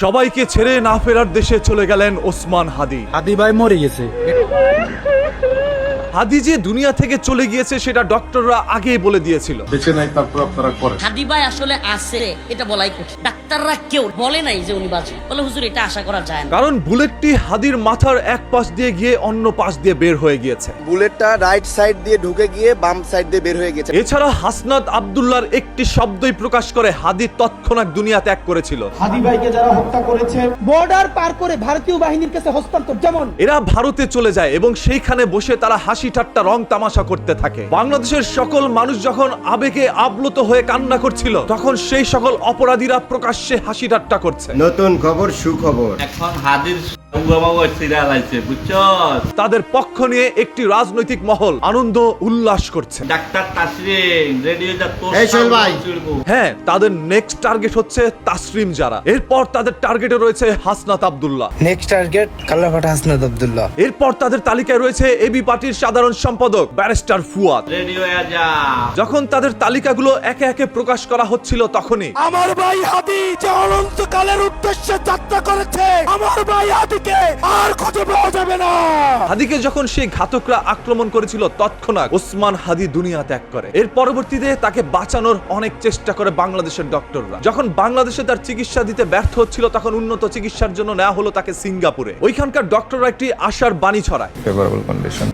সবাইকে ছেড়ে না ফেরার দেশে চলে গেলেন ওসমান হাদি। হাদি ভাই মরে গেছে। হাদি যে দুনিয়া থেকে চলে গিয়েছে সেটা ডক্টররা আগেই বলে দিয়েছিল। বেঁচে নাই, তারপর আপনারা করেন। হাদি ভাই আসলে আছে এটা বলাই কঠিন। ডাক্তাররা কেউ বলে নাই যে উনি বাঁচবেন, বলে হুজুর এটা আশা করা যায় না। কারণ বুলেটটি হাদির মাথার এক পাশ দিয়ে গিয়ে অন্য পাশ দিয়ে বের হয়ে গিয়েছে। বুলেটটা রাইট সাইড দিয়ে ঢুকে গিয়ে বাম সাইড দিয়ে বের হয়ে গেছে। এছাড়া হাসনাত আব্দুল্লাহর একটি শব্দই প্রকাশ করে হাদি তৎক্ষণাৎ দুনিয়া ত্যাগ করেছিল। হাদি ভাইকে যারা হত্যা করেছে বর্ডার পার করে ভারতীয় বাহিনীর কাছে হস্তান্তর, যেমন এরা ভারতে চলে যায় এবং সেইখানে বসে তারা হাসি ঠাট্টা রং তামাশা করতে থাকে। বাংলাদেশের সকল মানুষ যখন আবেগে আপ্লুত হয়ে কান্না করছিল, তখন সেই সকল অপরাধীরা প্রকাশ্যে হাসি ঠাট্টা করছে। নতুন খবর, সুখবর। এখন হাদির সিরিয়াল আছে, বুঝছো? তাদের পক্ষ নিয়ে একটি রাজনৈতিক মহল আনন্দ উল্লাস করছে। ডাক্তার তাসরিম রেডিও যা তো এই চল ভাই। হ্যাঁ, তাদের নেক্সট টার্গেট হচ্ছে তাসরিম জারা। এরপর তাদের টার্গেটে রয়েছে হাসনাত আব্দুল্লাহ। নেক্সট টার্গেট কালাফাটা হাসনাত আব্দুল্লাহ। এরপর তাদের তালিকায় রয়েছে এবি পার্টির সাধারণ সম্পাদক ব্যারিস্টার ফুয়াদ। রেডিও যা যখন তাদের তালিকাগুলো একে একে প্রকাশ করা হচ্ছিল, তখনই আমার ভাই হাদি যে অনন্তকালের উদ্দেশ্যে যাত্রা করেছে, আমার ভাই হাদিকে আর খুঁজে পাওয়া যাবে না। হাদিকে যখন সেই ঘাতকরা আক্রমণ করেছিল, তৎক্ষণাৎ ওসমান হাদি দুনিয়া ত্যাগ করে। এর পরবর্তীতে তাকে বাঁচানোর অনেক চেষ্টা করে বাংলাদেশের ডক্টররা। যখন বাংলাদেশে তার চিকিৎসা দিতে ব্যর্থ হচ্ছিল, তখন উন্নত চিকিৎসার জন্য নেওয়া হলো তাকে সিঙ্গাপুরে। ওইখানকার ডক্টররা একটি আশার বাণী ছড়ায়।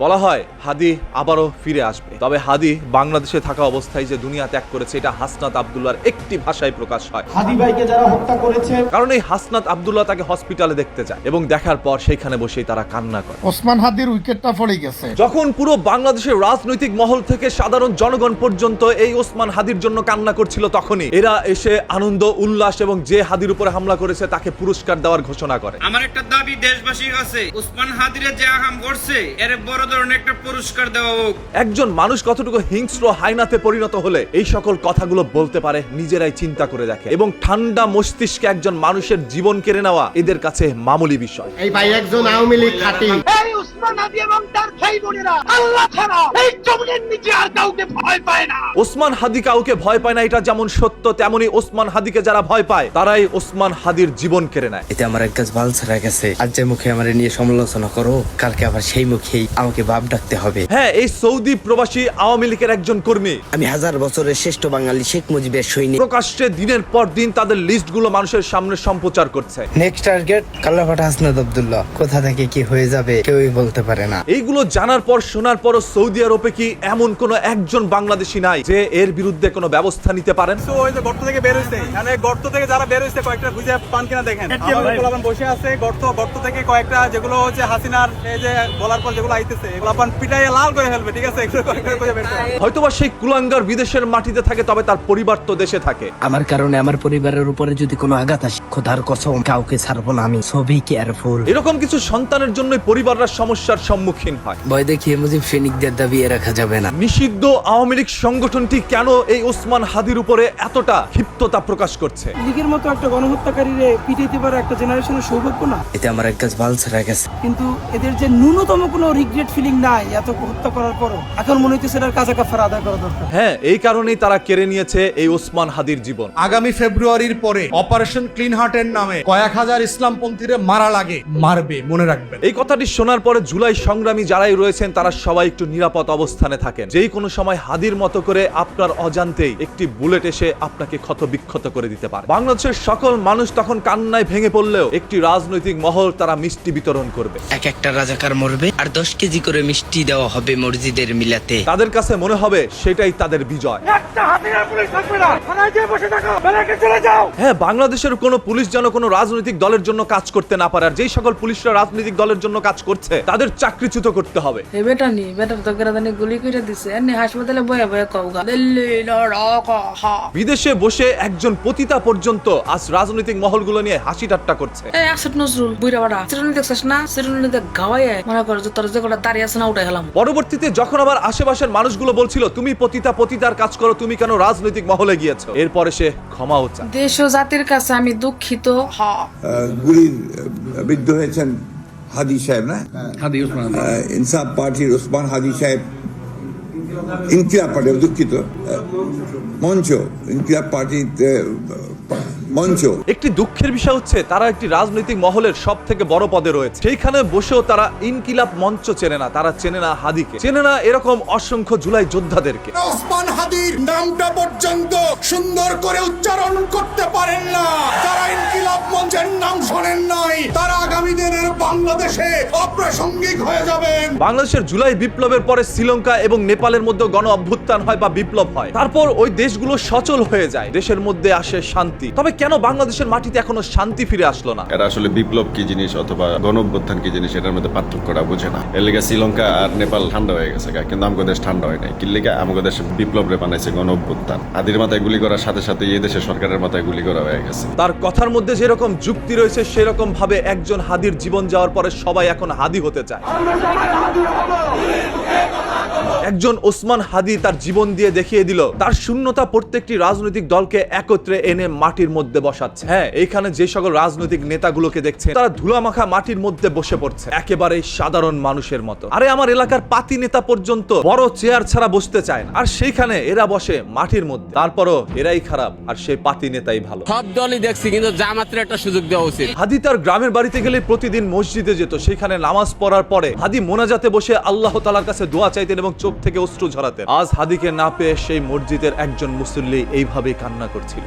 বলা হয় হাদি আবারও ফিরে আসবে। তবে হাদি বাংলাদেশে থাকা অবস্থায় যে দুনিয়া ত্যাগ করেছে, এটা হাসনাত আব্দুল্লাহর একটি ভাষায় প্রকাশ হয়। হাদি ভাইকে যারা হত্যা করেছে, কারণ এই হাসনাত আব্দুল্লাহ তাকে হসপিটালে দেখতে যায় এবং দেখার পর সেখানে বসেই তারা কান্না করে। ওসমান হাদির উইকেটটা পড়ে গেছে। যখন পুরো বাংলাদেশের রাজনৈতিক মহল থেকে সাধারণ জনগণ পর্যন্ত এই ওসমান হাদির জন্য কান্না করছিল, তখনই এরা এসে আনন্দ উল্লাস এবং যে হাদির উপরে হামলা করেছে তাকে পুরস্কার দেওয়ার ঘোষণা করে। আমার একটা দাবি দেশবাসীর কাছে, ওসমান হাদিরে যে আহাম করছে এর বড় ধরনের একটা পুরস্কার দেওয়া হোক। একজন মানুষ কতটুকু হিংস্র হাইনাতে পরিণত হলে এই সকল কথাগুলো বলতে পারে, নিজেরাই চিন্তা করে দেখে। এবং ঠান্ডা মস্তিষ্কে একজন মানুষের জীবন কেড়ে নেওয়া এদের কাছে মামুলি বিষয়। এই ভাই একজন আওয়ামী লীগ খাঁটি। এই ওসমান হাদি এবং তার ভাই বোনেরা আল্লাহ ছাড়া এই জমিনের নিচে আর কাউকে ভয় পায় না। ওসমান হাদি কাউকে ভয় পায় না, এটা যেমন সত্য, তেমনি ওসমান হাদিকে যারা ভয় পায় তারাই ওসমান হাদির জীবন কেড়ে নেয়। এতে আমার এক গাছ বাল ছেড়ে গেছে। আজ যে মুখে আমার নিয়ে সমালোচনা করো, কালকে আবার সেই মুখেই আমাকে বাপ ডাকতে হবে। হ্যাঁ, এই সৌদি প্রবাসী আওয়ামী লীগের একজন কর্মী আমি 1000 বছরের শ্রেষ্ঠ বাঙালি শেখ মুজিবের সৈনিক। প্রকাশ্যে দিনের পর দিন তাদের লিস্টগুলো মানুষের সামনে সম্প্রচার করছে। নেক্সট টার্গেট কালাফাটা হাসনাত আব্দুল্লাহ। কোথা থেকে কি হয়ে যাবে কেউই বলতে পারে না। এইগুলো জানার পর শোনার পরও সৌদি আরবে কি এমন কোন একজন বাংলাদেশি নাই যে এর বিরুদ্ধে কোনো ব্যবস্থা নিতে পারেন? ওই যে গর্ত থেকে বের হইছে, মানে গর্ত থেকে যারা বের হইছে কয়েকটা খুঁজে পান কিনা দেখেন। পোলাপান বসে আছে গর্ত থেকে কয়েকটা, যেগুলো হচ্ছে হাসিনার এই যে বলার পর যেগুলো আইতেছে, পোলাপান পিটাইয়ে লাল করে ফেলবে, ঠিক আছে? হয়তোবা সেই কুলাঙ্গার বিদেশের মাটিতে থাকে, তবে তার পরিবার তো দেশে থাকে। আমার কারণে আমার পরিবারের উপরে যদি কোনো আঘাত আসে, খোদার কসম কাউকে ছাড়বো না আমি। সবই কেয়ারফুল। এরকম কিছু সন্তানের জন্যই পরিবাররা সমস্যার সম্মুখীন হয়। ভয় দেখিয়ে মুজিব সৈনিকদের দাবিয়ে রাখা যাবে না। নিষিদ্ধ আওয়ামী লীগ সংগঠনটি কেন এই ওসমান হাদির উপরে এতটা ক্ষিপ্ততা প্রকাশ করছে? লীগের মতো একটা গণহত্যাকারীরে পিটাইতে পারে একটা জেনারেশনের সৌভাগ্য না? এতে আমার এক গাছ বাল ছেড়ে গেছে। কিন্তু এদের যে ন্যূনতম কোনো রিগ্রেট ফিলিং নাই এত হত্যা করার পরও, এখন মনে হইতেছে এটার কাজা কাফারা আদায় করা দরকার। হ্যাঁ, এই কারণেই তারা কেড়ে নিয়েছে এই ওসমান হাদির জীবন। আগামী ফেব্রুয়ারির পরে অপারেশন ক্লিন হার্টের নামে কয়েক হাজার ইসলামপন্থীরে মারা লাগে, মারবে, মনে রাখবেন। এই কথাটি শোনার পরে জুলাই সংগ্রামী যারাই রয়েছেন তারা সবাই একটু নিরাপদ অবস্থানে থাকেন। যেই কোনো সময় হাদির মতো করে আপনার অজান্তেই একটি বুলেট এসে আপনাকে ক্ষত বিক্ষত করে দিতে পারে। বাংলাদেশের সকল মানুষ তখন কান্নায় ভেঙে পড়লেও একটি রাজনৈতিক মহল তারা মিষ্টি বিতরণ করবে। এক একটা রাজাকার মরবে আর 10 কেজি করে মিষ্টি দেওয়া হবে মসজিদের মিলাতে। তাদের কাছে মনে হবে সেটাই তাদের বিজয়। হ্যাঁ, বাংলাদেশের কোনো পুলিশ যেন কোনো রাজনৈতিক দলের জন্য কাজ করতে না পারে, আর যেই সকল পুলিশরা রাজনৈতিক দলের জন্য কাজ করছে তাদের চাকরিচ্যুত করতে হবে। এই বেটার তো গরাদানে গুলি করে দিছে, এনে হাসপাতালে বয়ে বয়ে কওগা দিল্লি লড়া। বিদেশে বসে একজন পতিতা পর্যন্ত আজ রাজনৈতিক মহলগুলো নিয়ে হাসি ঠাট্টা করছে। এই আসিফ নজরুল বুইরা বাড়া সিরুনি দেখছস না? সিরুনিতে গাওয়ায় মনে কর যে তোর যে কটা দাঁড়িয়ে আছে না উঠে গেলাম। পরবর্তীতে যখন আবার আশেপাশের মানুষগুলো বলছিল তুমি পতিতার কাজ করো, তুমি কেন রাজনৈতিক মহলে গিয়েছো, এরপরে সে ক্ষমাও চায়। দেশ ও জাতির কাছে আমি দুঃখিত। গুলির বিদ্ধ হয়েছেন হাদি সাহেব, না ইনসাফ পার্টির ওসমান হাদি সাহেব, ইনকিলাব পার্টি, দুঃখিত মঞ্চ ইনকিলাব পার্টিতে মঞ্চ। একটি দুঃখের বিষয় হচ্ছে তারা একটি রাজনৈতিক মহলের সব থেকে বড় পদে রয়েছে, সেইখানে বসেও তারা ইনকিলাব মঞ্চ চেনে না, তারা চেনে না হাদিকে, চেনে না এরকম অসংখ্য জুলাই যোদ্ধাদেরকে। ওসমান হাদির নামটা পর্যন্ত সুন্দর করে উচ্চারণ করতে পারেন না। তারা ইনকিলাব মঞ্চের নাম শোনেন নাই, তারা আগামী দিনের বাংলাদেশে অপ্রাসঙ্গিক হয়ে যাবেন। বাংলাদেশের জুলাই বিপ্লবের পরে শ্রীলঙ্কা এবং নেপালের মধ্যে গণ অভ্যুত্থান হয় বা বিপ্লব হয়, তারপর ওই দেশগুলো সচল হয়ে যায়, দেশের মধ্যে আসে শান্তি। তবে কেন বাংলাদেশের মাটিতে এখনো শান্তি ফিরে আসলো না? এরা আসলে বিপ্লব কি জিনিস অথবা গণ অভ্যুত্থান কি জিনিস এটার মধ্যে পার্থক্যটা বোঝে না। এর লেগে শ্রীলঙ্কা আর নেপাল ঠান্ডা হয়ে গেছে, কিন্তু আমাদের দেশ ঠান্ডা হয় নাই। কি লেগে আমাদের দেশ বিপ্লব রে বানাইছে গণ অভ্যুত্থান। হাদির মাথায় গুলি করার সাথে সাথে এই দেশের সরকারের মাথায় গুলি করা হয়ে গেছে। তার কথার মধ্যে যেরকম যুক্তি রয়েছে সেরকম ভাবে একজন হাদির জীবন যাওয়ার পরে সবাই এখন হাদি হতে চায়। একজন ওসমান হাদি তার জীবন দিয়ে দেখিয়ে দিল তার শূন্যতা প্রত্যেকটি রাজনৈতিক দলকে একত্রে এনে মাটির মধ্যে বসাচ্ছে। হ্যাঁ, এইখানে যে সকল রাজনৈতিক নেতাগুলোকে দেখছে তারা ধুলামাখা মাটির মধ্যে বসে পড়ছে একেবারে সাধারণ মানুষের মতো। আরে আমার এলাকার পাতি নেতা পর্যন্ত বড় চেয়ার ছাড়া বসতে চায় না, আর সেইখানে এরা বসে মাটির মধ্যে। তারপরও এরাই খারাপ আর সেই পাতি নেতাই ভালো। সব দলই দেখছি, কিন্তু জামাতের একটা সুযোগ দেওয়া উচিত। হাদি তার গ্রামের বাড়িতে গেলে প্রতিদিন মসজিদে যেত, সেখানে নামাজ পড়ার পরে হাদি মোনাজাতে বসে আল্লাহ তাআলার কাছে দোয়া চাইতেন এবং চোখ থেকে অশ্রু ঝরাতেন। আজ হাদিকে না পেয়ে সেই মসজিদের একজন মুসল্লি এইভাবেই কান্না করছিল।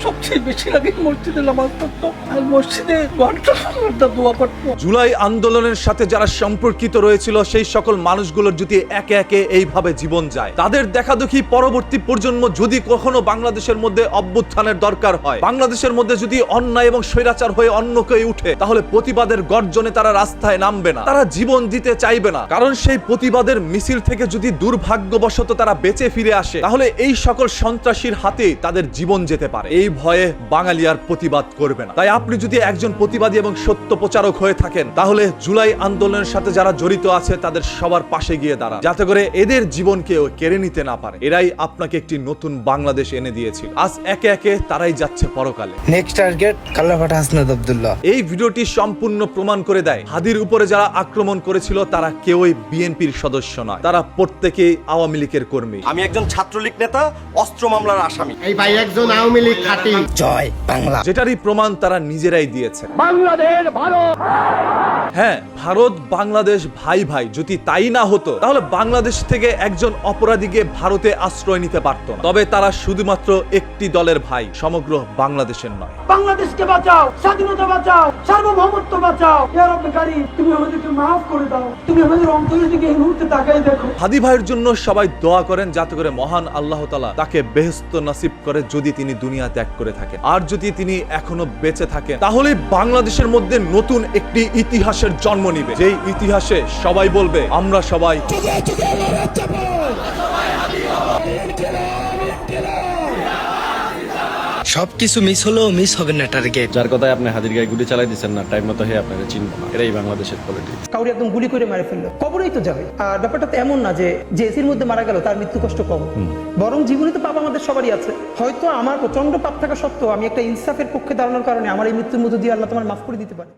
সবচেয়ে বেশি লাগে মসজিদে নামাজ পড়তো আর মসজিদে ঘন্টা দোয়া করতো। জুলাই আন্দোলনের সাথে যারা সম্পর্কিত রয়েছিল সেই সকল মানুষগুলোর যদি একে একে এইভাবে জীবন যায়, তাদের দেখাদেখি পরবর্তী প্রজন্ম যদি কখনো বাংলাদেশের মধ্যে অভ্যুত্থানের দরকার হয়, বাংলাদেশের মধ্যে যদি অন্যায় এবং স্বৈরাচার হয়ে অন্য কেউ উঠে, তাহলে প্রতিবাদের গর্জনে তারা রাস্তায় নামবে না, তারা জীবন দিতে চাইবে না। কারণ সেই প্রতিবাদের মিছিল থেকে যদি দুর্ভাগ্যবশত তারা বেঁচে ফিরে আসে, তাহলে এই সকল সন্ত্রাসীর হাতে তাদের জীবন যেতে পারে। এই ভয়ে বাঙালি আর প্রতিবাদ করবে না। তাই আপনি যদি একজন প্রতিবাদী এবং সত্য প্রচারক হয়ে থাকেন, তাহলে জুলাই আন্দোলনের সাথে যারা জড়িত আছে তাদের সবার পাশে গিয়ে দাঁড়ান, যাতে করে এদের জীবনকেও কেড়ে নিতে না পারে। এরাই আপনাকে একটি নতুন বাংলাদেশ এনে দিয়েছিল। আজ একে একে তারাই যাচ্ছে পরকালে। নেক্সট টার্গেট কালাফাটা হাসনাত আব্দুল্লাহ। এই ভিডিওটি সম্পূর্ণ প্রমাণ করে দেয় হাদির উপরে যারা আক্রমণ করেছিল তারা কেউই বিএনপির সদস্য নয়, তারা প্রত্যেকেই আওয়ামী লীগের কর্মী। আমি একজন ছাত্রলীগ নেতা, অস্ত্র মামলার আসামি। এই ভাই একজন আওয়ামী লীগ খাঁটি। জয় বাংলা। যেটারই প্রমাণ তারা নিজেরাই দিয়েছে। বাংলাদেশ ভারত, হ্যাঁ ভারত বাংলাদেশ ভাই ভাই। যদি তাই না হতো তাহলে বাংলাদেশ থেকে একজন অপরাধীকে ভারতে আশ্রয় নিতে পারত না। তবে তারা শুধুমাত্র একটি দলের ভাই, সমগ্র বাংলাদেশের নয়। বাংলাদেশকে বাঁচাও, স্বাধীনতা বাঁচাও, সার্বভৌমত্ব বাঁচাও। ইয়া রব্বে কারীম, তুমি আমাদেরকে মাফ করে দাও, তুমি আমাদের অন্তরের দিকে এই মুহূর্তে তাকাই দেখো। হাদি ভাইয়ের জন্য সবাই দোয়া করেন যাতে করে মহান আল্লাহ তাআলা তাকে বেহেশত নসিব করে যদি তিনি দুনিয়া ত্যাগ করে থাকেন। আর যদি তিনি এখনো বেঁচে থাকেন, তাহলে বাংলাদেশের মধ্যে নতুন একটি ইতিহাসের জন্ম নিবে, যেই ইতিহাসে সবাই বলবে আমরা সবাই সবকিছু মিস হলেও মিস হবে না টার্গেট। যার কথায় আপনি হাদির গায়ে গুলি চালাই দিচ্ছেন না, টাইম মতো হয়ে আপনারা চিনবো না। এটাই বাংলাদেশের পলিটিক্স। কাউরি একদম গুলি করে মেরে ফেললো, কবরেই তো যাবে। আর ব্যাপারটা তো এমন না যে এসির মধ্যে মারা গেল তার মৃত্যু কষ্ট কম, বরং জীবনে তো পাপ আমাদের সবারই আছে। হয়তো আমার প্রচন্ড পাপ থাকা সত্ত্বেও আমি একটা ইনসাফের পক্ষে দাঁড়ানোর কারণে আমার এই মৃত্যুর মধ্য দিয়ে আল্লাহ তোমার মাফ করে দিতে পারে।